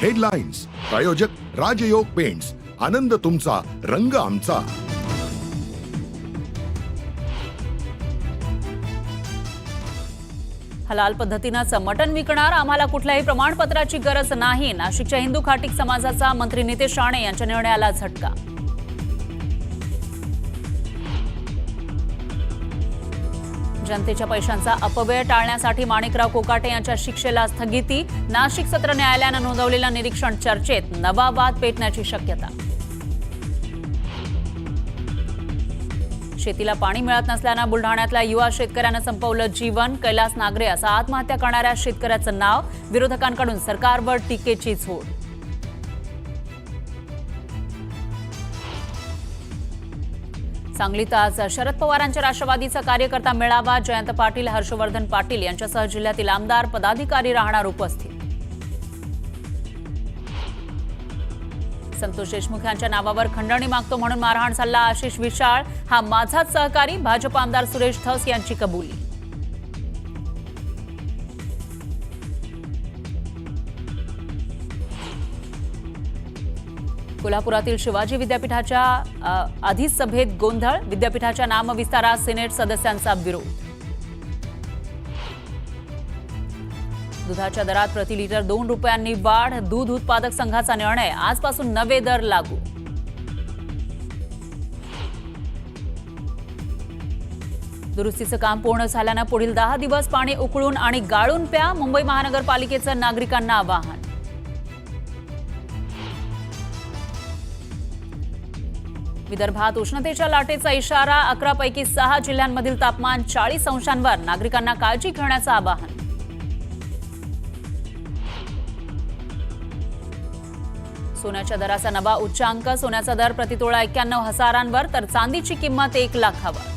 Headlines प्रायोजक राजयोग paints, आनंद तुमचा, रंग आमचा। हलाल पद्धतीनं मटण विकणार, आम्हाला कुठल्याही प्रमाणपत्राची गरज नाही। नाशिकच्या हिंदू खाटीक समाजाचा मंत्री नितेश राणे यांच्या निर्णयाला झटका। जनतेच्या पैशांचा अपव्यय टाळण्यासाठी माणिकराव कोकाटे यांच्या शिक्षेला स्थगिती। नाशिक सत्र न्यायालयानं नोंदवलेलं निरीक्षण चर्चेत, नवा वाद पेटण्याची शक्यता। शेतीला पाणी मिळत नसल्यानं बुलढाण्यातल्या युवा शेतकऱ्यानं संपवलं जीवन। कैलास नागरे असं आत्महत्या करणाऱ्या शेतकऱ्याचं नाव। विरोधकांकडून सरकारवर टीकेची झोड। सांगलीत आज शरद पवारांच्या राष्ट्रवादीचा कार्यकर्ता मेळावा। जयंत पाटील, हर्षवर्धन पाटील यांच्यासह जिल्ह्यातील आमदार पदाधिकारी राहणार उपस्थित। संतोष देशमुख यांच्या नावावर खंडणी मागतो म्हणून मारहाण झाला। आशिष विशाळ हा माझाच सहकारी, भाजप आमदार सुरेश धस यांची कबुली। कोल्हापुरातील शिवाजी विद्यापीठाच्या आधीच सभेत गोंधळ। विद्यापीठाच्या नामविस्तारास सिनेट सदस्यांचा विरोध। दुधाच्या दरात प्रति लिटर 2 रुपयांनी वाढ। दूध उत्पादक संघाचा निर्णय, आजपासून नवे दर लागू। दुरुस्तीचं काम पूर्ण झाल्यानं पुढील 10 दिवस पाणी उकळून आणि गाळून प्या। मुंबई महानगरपालिकेचं नागरिकांना आवाहन। विदर्भात उष्णतेच्या लाटेचा इशारा। 11 पैकी 6 जिल्ह्यांमधील तापमान 40 अंशांवर, नागरिकांना काळजी घेण्याचं आवाहन। सोन्याच्या दराचा नवा उच्चांक। सोन्याचा दर प्रतितोळा 91 हजारांवर, तर चांदीची किंमत 1 लाखावर।